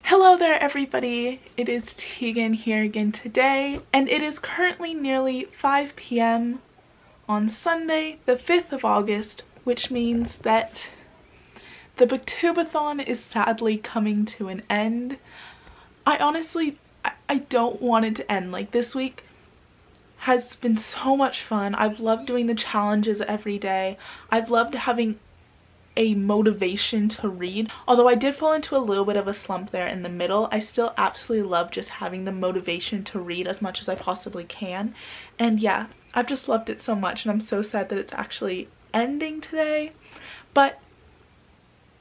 Hello there everybody, it is Tegan here again today, and it is currently nearly 5 p.m. on Sunday, the 5th of August, which means that the Booktubeathon is sadly coming to an end. I honestly don't want it to end. Like, this week has been so much fun. I've loved doing the challenges every day. I've loved having a motivation to read. Although I did fall into a little bit of a slump there in the middle, I still absolutely love just having the motivation to read as much as I possibly can. And yeah, I've just loved it so much, and I'm so sad that it's actually ending today. But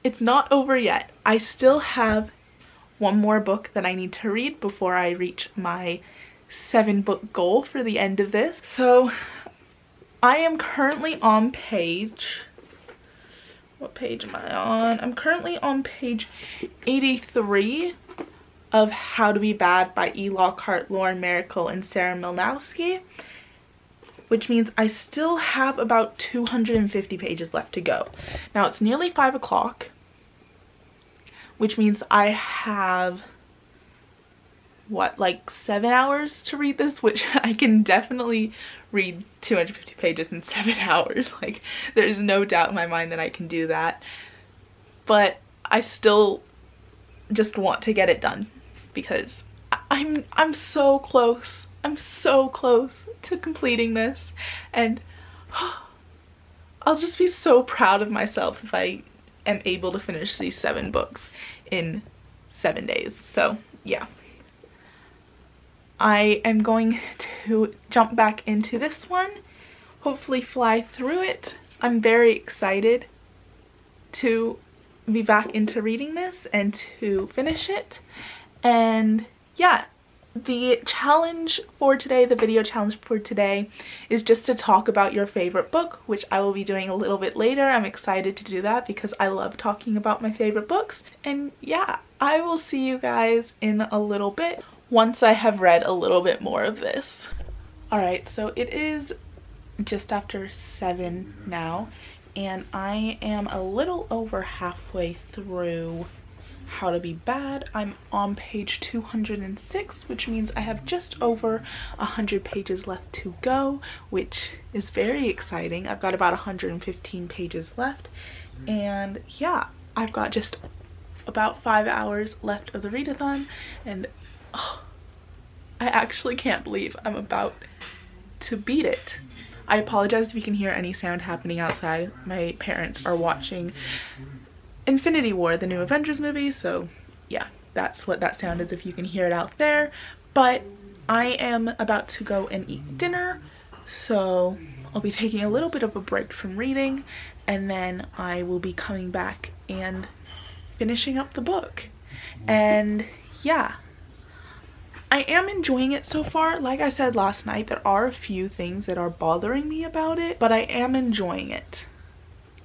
it's not over yet. I still have one more book that I need to read before I reach my 7-book goal for the end of this. So I am currently on page... what page am I on? I'm currently on page 83 of How to Be Bad by E. Lockhart, Lauren Miracle, and Sarah Milnowski, which means I still have about 250 pages left to go. Now it's nearly 5 o'clock, which means I have, what, like 7 hours to read this, which I can definitely read 250 pages in 7 hours. Like, there's no doubt in my mind that I can do that, but I still just want to get it done because I'm so close. I'm so close to completing this, and I'll just be so proud of myself if I am able to finish these 7 books in 7 days. So yeah, I am going to jump back into this one, hopefully fly through it. I'm very excited to be back into reading this and to finish it. And yeah, the challenge for today, the video challenge for today, is just to talk about your favorite book, which I will be doing a little bit later. I'm excited to do that because I love talking about my favorite books. And yeah, I will see you guys in a little bit once I have read a little bit more of this. Alright, so it is just after 7 now, and I am a little over halfway through How to Be Bad. I'm on page 206, which means I have just over 100 pages left to go, which is very exciting. I've got about 115 pages left, and yeah, I've got just about 5 hours left of the readathon, and oh, I actually can't believe I'm about to beat it. I apologize if you can hear any sound happening outside. My parents are watching Infinity War, the new Avengers movie, so yeah, that's what that sound is if you can hear it out there. But I am about to go and eat dinner, so I'll be taking a little bit of a break from reading, and then I will be coming back and finishing up the book. And yeah, I am enjoying it so far. Like I said last night, there are a few things that are bothering me about it, but I am enjoying it.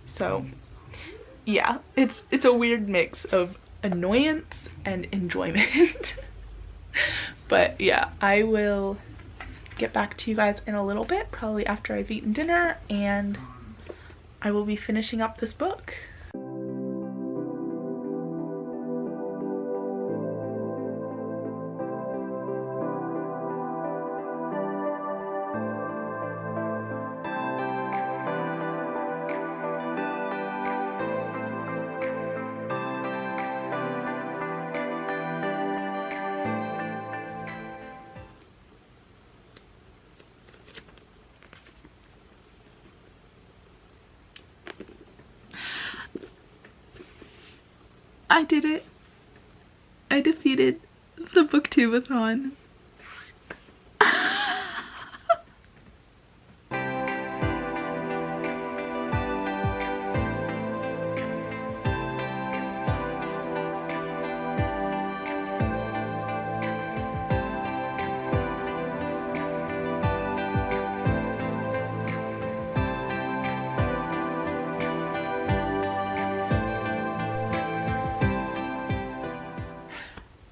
So yeah, it's a weird mix of annoyance and enjoyment. But yeah, I will get back to you guys in a little bit, probably after I've eaten dinner, and I will be finishing up this book. I did it. I defeated the Booktubeathon.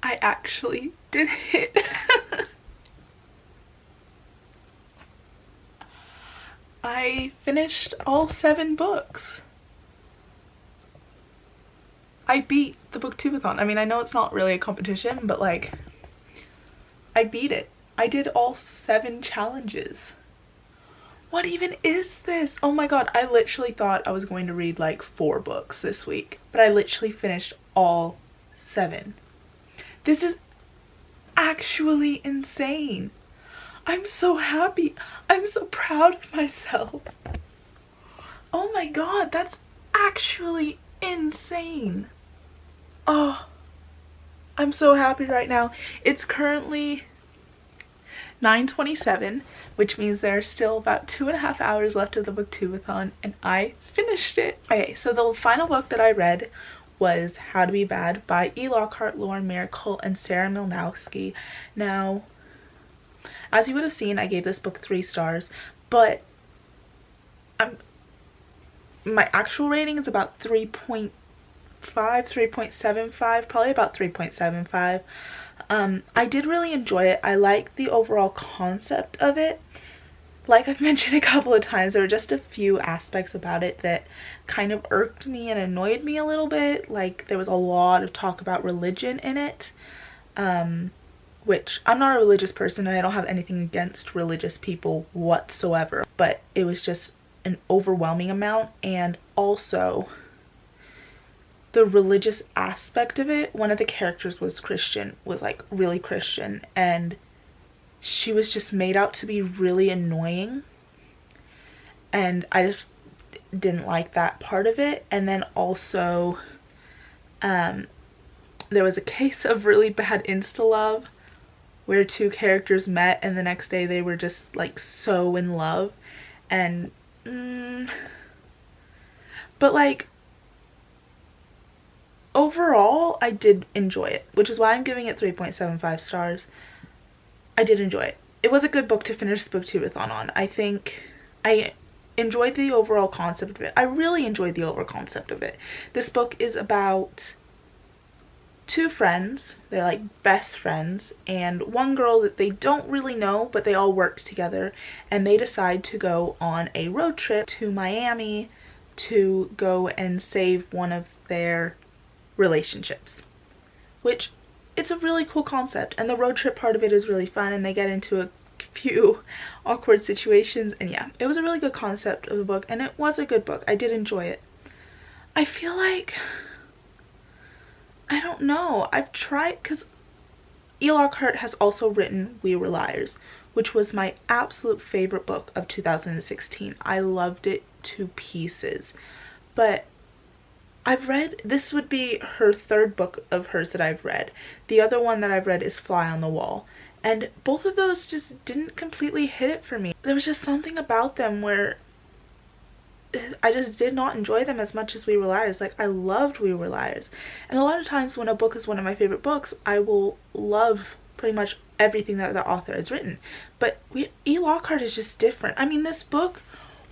I actually did it. I finished all 7 books. I beat the Booktubeathon. I mean, I know it's not really a competition, but like, I beat it. I did all 7 challenges. What even is this? Oh my god, I literally thought I was going to read like 4 books this week, but I literally finished all 7. This is actually insane. I'm so happy. I'm so proud of myself. Oh my god, that's actually insane. Oh, I'm so happy right now. It's currently 9:27, which means there are still about 2.5 hours left of the Booktubeathon, and I finished it. Okay, so the final book that I read was How to Be Bad by E. Lockhart, Lauren Miracle, and Sarah Milnowski. Now, as you would have seen, I gave this book 3 stars, but my actual rating is about 3.5, 3.75, probably about 3.75. I did really enjoy it. I like the overall concept of it. Like I've mentioned a couple of times, there were just a few aspects about it that kind of irked me and annoyed me a little bit. Like there was a lot of talk about religion in it, which I'm not a religious person and I don't have anything against religious people whatsoever, but it was just an overwhelming amount. And also the religious aspect of it, one of the characters was Christian, was like really Christian, and she was just made out to be really annoying, and I just didn't like that part of it. And then also there was a case of really bad insta love where 2 characters met and the next day they were just like so in love, and but like overall I did enjoy it, which is why I'm giving it 3.75 stars. I did enjoy it. It was a good book to finish the Booktubeathon on. I think I enjoyed the overall concept of it. I really enjoyed the overall concept of it. This book is about 2 friends. They're like best friends, and one girl that they don't really know, but they all work together, and they decide to go on a road trip to Miami to go and save one of their relationships, which it's a really cool concept, and the road trip part of it is really fun, and they get into a few awkward situations, and yeah, it was a really good concept of the book, and it was a good book. I did enjoy it. I feel like, I don't know, I've tried, because E. Lockhart has also written We Were Liars, which was my absolute favorite book of 2016. I loved it to pieces, but I've read, this would be her 3rd book of hers that I've read. The other one that I've read is Fly on the Wall, and both of those just didn't completely hit it for me. There was just something about them where I just did not enjoy them as much as We Were Liars. Like, I loved We Were Liars, and a lot of times when a book is one of my favorite books, I will love pretty much everything that the author has written, but E. Lockhart is just different. I mean, this book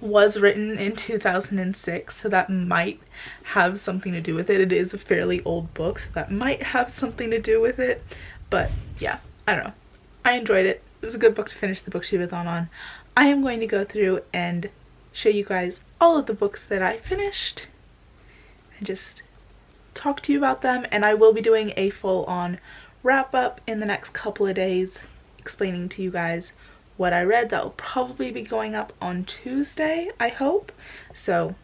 was written in 2006, so that might have something to do with it. It is a fairly old book, so that might have something to do with it, but yeah, I don't know. I enjoyed it. It was a good book to finish the Booktubeathon on. I am going to go through and show you guys all of the books that I finished and just talk to you about them, and I will be doing a full-on wrap-up in the next couple of days explaining to you guys what I read. That will probably be going up on Tuesday, I hope. So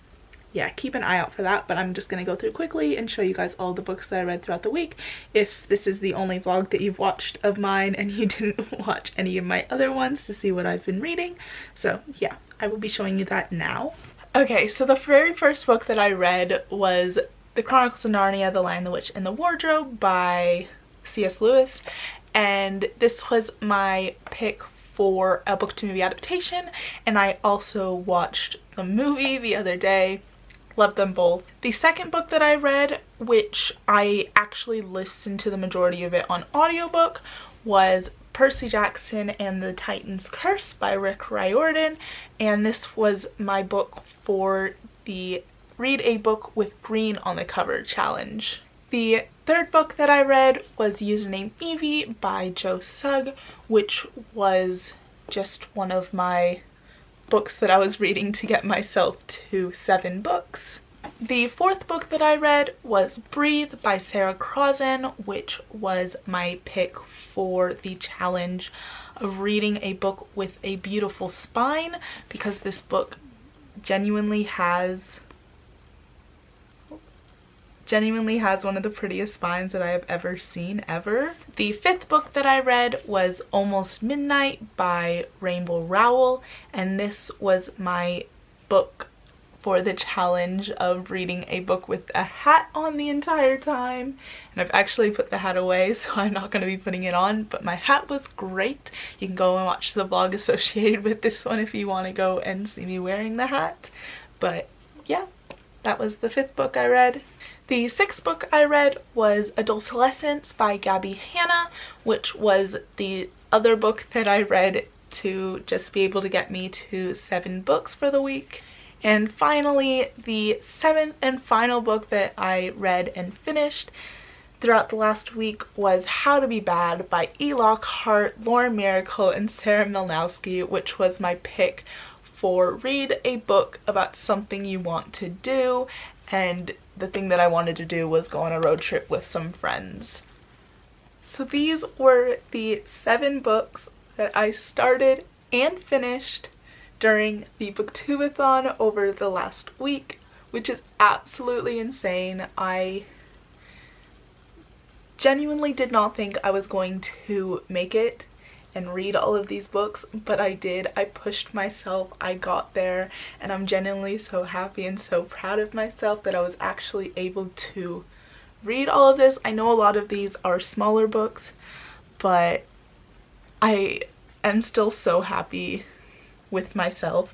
yeah, keep an eye out for that, but I'm just going to go through quickly and show you guys all the books that I read throughout the week, if this is the only vlog that you've watched of mine and you didn't watch any of my other ones to see what I've been reading. So yeah, I will be showing you that now. Okay, so the very first book that I read was The Chronicles of Narnia, The Lion, the Witch, and the Wardrobe by C.S. Lewis, and this was my pick for a book to movie adaptation, and I also watched the movie the other day. Loved them both. The second book that I read, which I actually listened to the majority of it on audiobook, was Percy Jackson and the Titan's Curse by Rick Riordan, and this was my book for the Read a Book with Green on the Cover challenge. The third book that I read was Username Evie by Joe Sugg, which was just one of my books that I was reading to get myself to 7 books. The fourth book that I read was Breathe by Sarah Crossan, which was my pick for the challenge of reading a book with a beautiful spine, because this book genuinely has one of the prettiest spines that I have ever seen, ever. The fifth book that I read was Almost Midnight by Rainbow Rowell, and this was my book for the challenge of reading a book with a hat on the entire time. And I've actually put the hat away, so I'm not going to be putting it on, but my hat was great. You can go and watch the vlog associated with this one if you want to go and see me wearing the hat. But yeah, that was the fifth book I read. The sixth book I read was Adultolescence by Gabby Hanna, which was the other book that I read to just be able to get me to 7 books for the week. And finally, the seventh and final book that I read and finished throughout the last week was How to Be Bad by E. Lockhart, Lauren Miracle, and Sarah Milnowski, which was my pick for read a book about something you want to do, and the thing that I wanted to do was go on a road trip with some friends. So these were the 7 books that I started and finished during the Booktubeathon over the last week, which is absolutely insane. I genuinely did not think I was going to make it and read all of these books, but I did. I pushed myself, I got there, and I'm genuinely so happy and so proud of myself that I was actually able to read all of this. I know a lot of these are smaller books, but I am still so happy with myself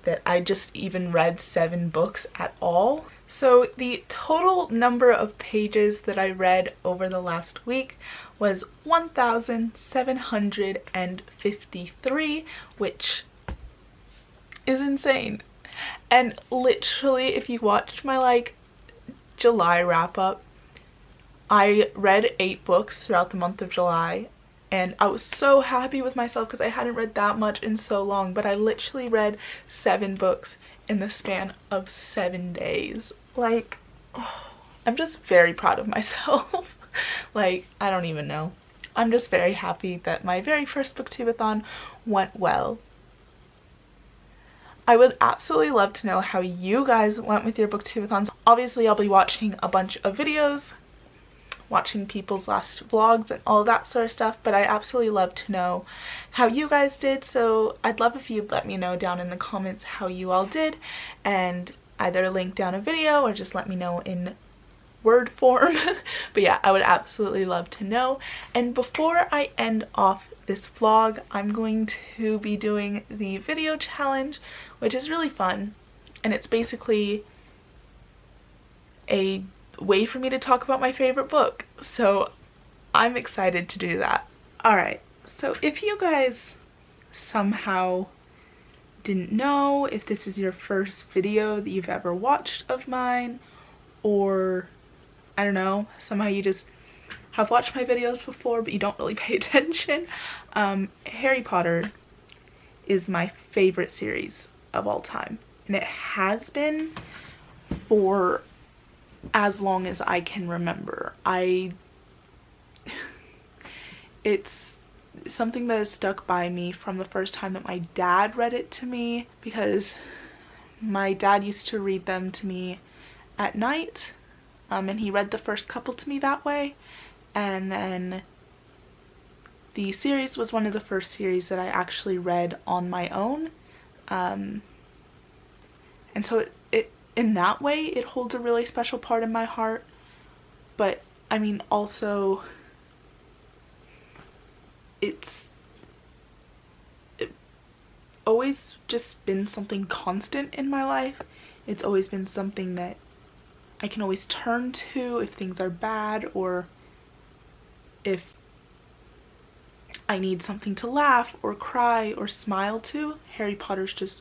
that I just even read 7 books at all. So the total number of pages that I read over the last week was 1,753, which is insane. And literally, if you watched my July wrap up, I read 8 books throughout the month of July, and I was so happy with myself because I hadn't read that much in so long, but I literally read 7 books in the span of 7 days. I'm just very proud of myself. I don't even know. I'm just very happy that my very first Booktubeathon went well. I would absolutely love to know how you guys went with your Booktubeathons. Obviously, I'll be watching a bunch of videos, watching people's last vlogs and all that sort of stuff, but I absolutely love to know how you guys did. So I'd love if you'd let me know down in the comments how you all did, and either link down a video or just let me know in word form. But yeah, I would absolutely love to know. And before I end off this vlog, I'm going to be doing the video challenge, which is really fun, and it's basically a way for me to talk about my favorite book, so I'm excited to do that. Alright, so if you guys somehow didn't know, if this is your first video that you've ever watched of mine, or I don't know, somehow you just have watched my videos before but you don't really pay attention, Harry Potter is my favorite series of all time, and it has been for as long as I can remember. It's something that has stuck by me from the first time that my dad read it to me, because my dad used to read them to me at night, and he read the first couple to me that way, and then the series was one of the first series that I actually read on my own, and so it in that way it holds a really special part in my heart. But I mean, also it's always just been something constant in my life. It's always been something that I can always turn to if things are bad, or if I need something to laugh or cry or smile to. Harry Potter's just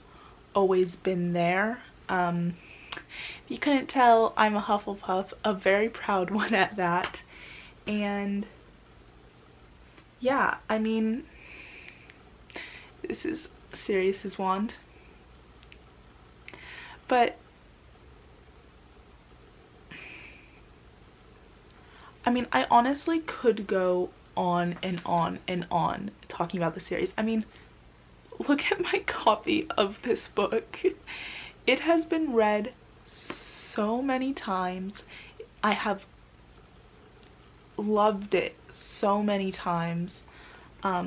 always been there. If you couldn't tell, I'm a Hufflepuff, a very proud one at that. And yeah, I mean, this is serious as wand, but I mean, I honestly could go on and on and on talking about the series. I mean, look at my copy of this book. It has been read so many times. I have loved it so many times. I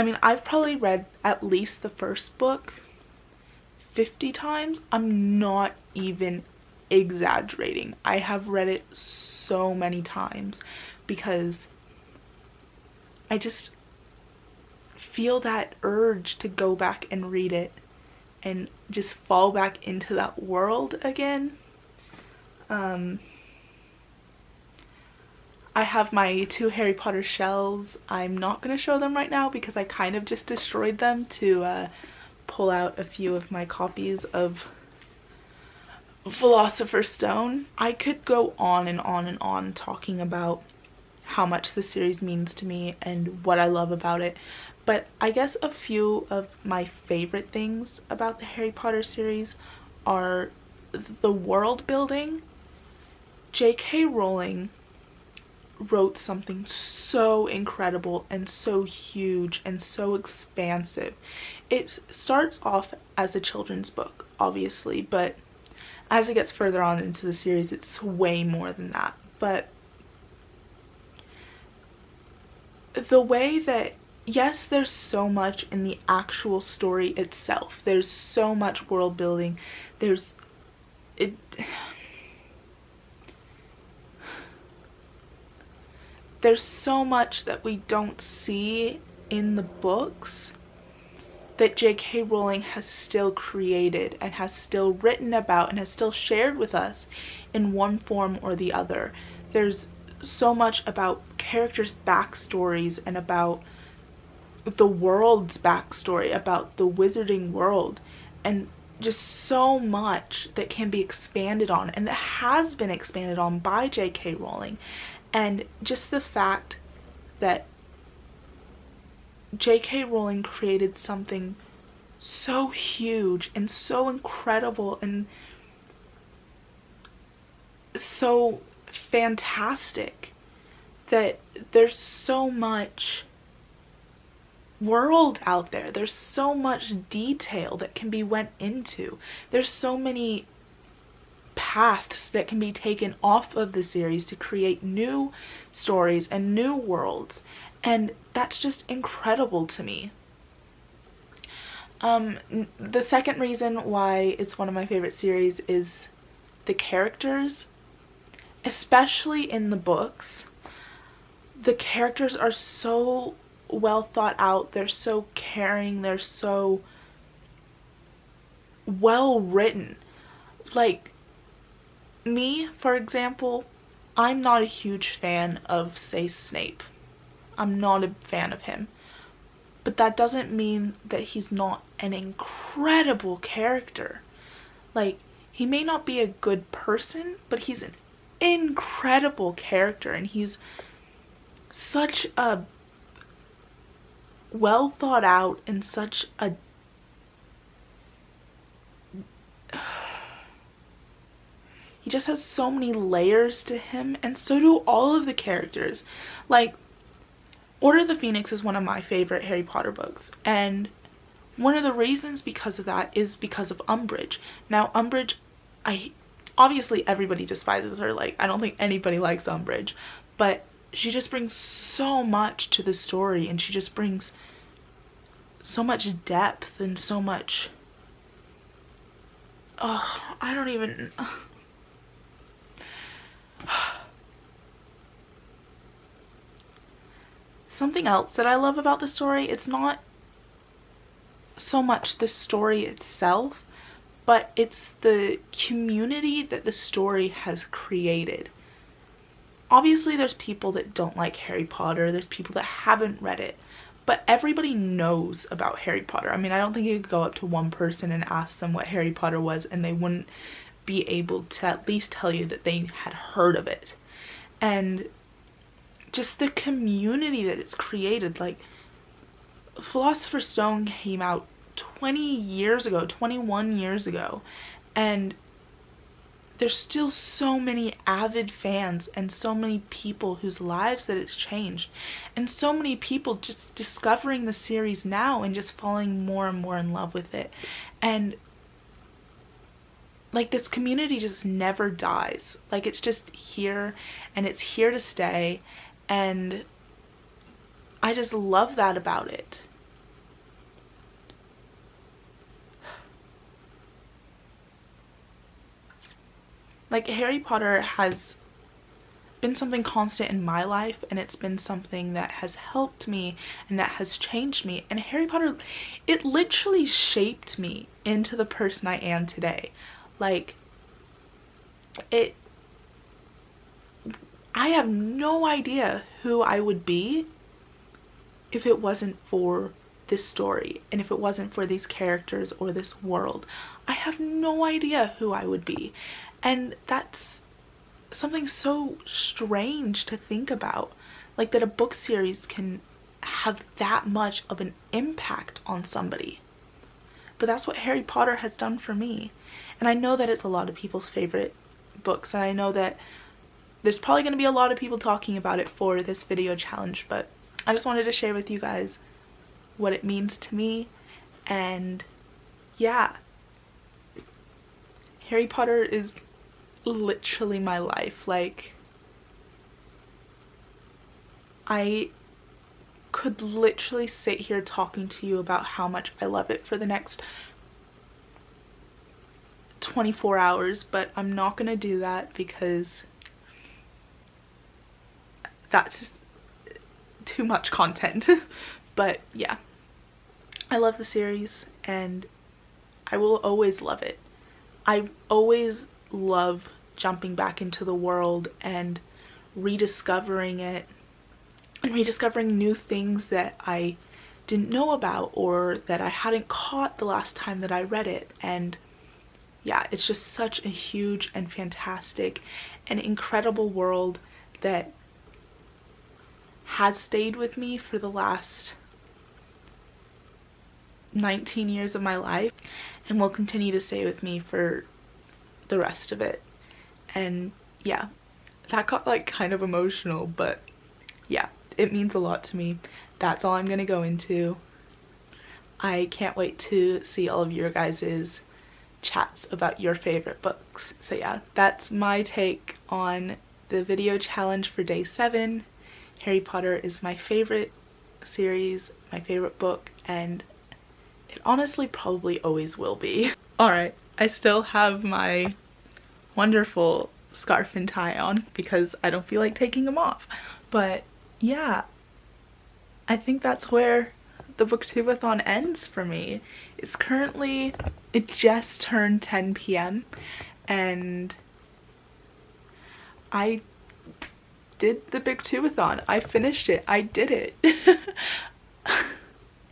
mean, I've probably read at least the first book 50 times. I'm not even exaggerating. I have read it so many times because I just feel that urge to go back and read it and just fall back into that world again. I have my 2 Harry Potter shelves. I'm not going to show them right now because I kind of just destroyed them to pull out a few of my copies of Philosopher's Stone. I could go on and on and on talking about how much the series means to me and what I love about it, but I guess a few of my favorite things about the Harry Potter series are the world building. J.K. Rowling wrote something so incredible and so huge and so expansive. It starts off as a children's book, obviously, but as it gets further on into the series, it's way more than that. But the way that, yes, there's so much in the actual story itself. There's so much world building. There's so much that we don't see in the books that J.K. Rowling has still created and has still written about and has still shared with us in one form or the other. There's so much about characters' backstories and about the world's backstory, about the wizarding world, and just so much that can be expanded on and that has been expanded on by J.K. Rowling. And just the fact that J.K. Rowling created something so huge and so incredible and so fantastic that there's so much world out there. There's so much detail that can be went into. There's so many paths that can be taken off of the series to create new stories and new worlds, and that's just incredible to me. The second reason why it's one of my favorite series is the characters, especially in the books. The characters are so well thought out, they're so caring, they're so well written. Like, me, for example, I'm not a huge fan of, say, Snape. I'm not a fan of him. But that doesn't mean that he's not an incredible character. Like, he may not be a good person, but he's an incredible character, and he's such a well thought out and such a he just has so many layers to him, and so do all of the characters. Like, Order of the Phoenix is one of my favorite Harry Potter books, and one of the reasons because of that is because of Umbridge. Now, Umbridge, obviously everybody despises her. Like, I don't think anybody likes Umbridge, but she just brings so much to the story, and she just brings so much depth and so much, I don't even, something else that I love about the story, it's not so much the story itself, but it's the community that the story has created. Obviously, there's people that don't like Harry Potter, there's people that haven't read it, but everybody knows about Harry Potter. I mean, I don't think you could go up to one person and ask them what Harry Potter was and they wouldn't be able to at least tell you that they had heard of it. And just the community that it's created. Like, Philosopher's Stone came out 20 years ago, 21 years ago, and there's still so many avid fans and so many people whose lives that it's changed, and so many people just discovering the series now and just falling more and more in love with it. And like, this community just never dies. Like, it's just here and it's here to stay, and I just love that about it. Like, Harry Potter has been something constant in my life, and it's been something that has helped me and that has changed me. And Harry Potter, it literally shaped me into the person I am today. Like, I have no idea who I would be if it wasn't for this story and if it wasn't for these characters or this world. I have no idea who I would be. And that's something so strange to think about, like, that a book series can have that much of an impact on somebody. But that's what Harry Potter has done for me. And I know that it's a lot of people's favorite books, and I know that there's probably going to be a lot of people talking about it for this video challenge, but I just wanted to share with you guys what it means to me. And yeah, Harry Potter is literally my life. Like, I could literally sit here talking to you about how much I love it for the next 24 hours, but I'm not gonna do that because that's just too much content. But yeah, I love the series and I will always love it. I always love jumping back into the world and rediscovering it and rediscovering new things that I didn't know about or that I hadn't caught the last time that I read it. And yeah, it's just such a huge and fantastic and incredible world that has stayed with me for the last 19 years of my life and will continue to stay with me for the rest of it. And yeah, that got like kind of emotional, but yeah, it means a lot to me. That's all I'm gonna go into. I can't wait to see all of your guys's chats about your favorite books. So yeah, that's my take on the video challenge for day 7. Harry Potter is my favorite series, my favorite book, and it honestly probably always will be. Alright, I still have my wonderful scarf and tie on because I don't feel like taking them off. But yeah, I think that's where the Booktubeathon ends for me. It's currently, it just turned 10 p.m. and I did the Booktubeathon. I finished it. I did it.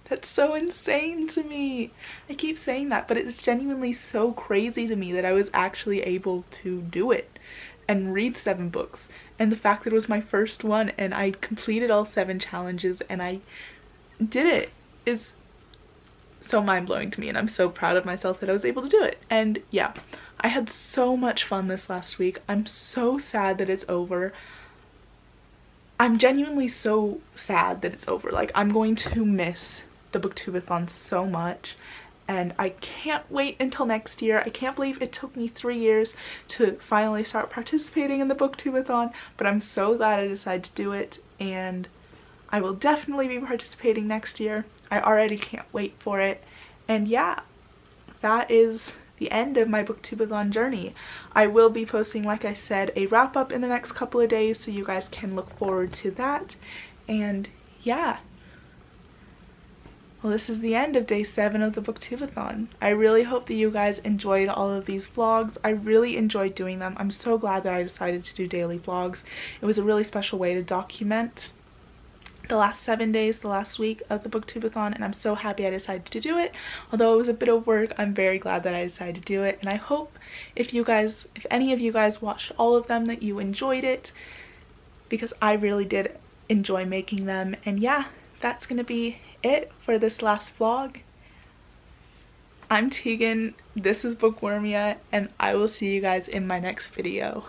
That's so insane to me. I keep saying that, but it's genuinely so crazy to me that I was actually able to do it and read 7 books. And the fact that it was my first one and I completed all 7 challenges and I did it is so mind-blowing to me, and I'm so proud of myself that I was able to do it. And yeah, I had so much fun this last week. I'm so sad that it's over. I'm genuinely so sad that it's over. Like, I'm going to miss the Booktubeathon so much, and I can't wait until next year. I can't believe it took me 3 years to finally start participating in the Booktubeathon, but I'm so glad I decided to do it, and I will definitely be participating next year. I already can't wait for it. And yeah, that is the end of my Booktubeathon journey. I will be posting, like I said, a wrap up in the next couple of days, so you guys can look forward to that. And yeah, well, this is the end of day 7 of the Booktubeathon. I really hope that you guys enjoyed all of these vlogs. I really enjoyed doing them. I'm so glad that I decided to do daily vlogs. It was a really special way to document the last 7 days, the last week of the Booktubeathon, and I'm so happy I decided to do it. Although it was a bit of work, I'm very glad that I decided to do it, and I hope if any of you guys watched all of them, that you enjoyed it, because I really did enjoy making them. And yeah, that's gonna be it for this last vlog. I'm Tegan, This is Bookwormia, and I will see you guys in my next video.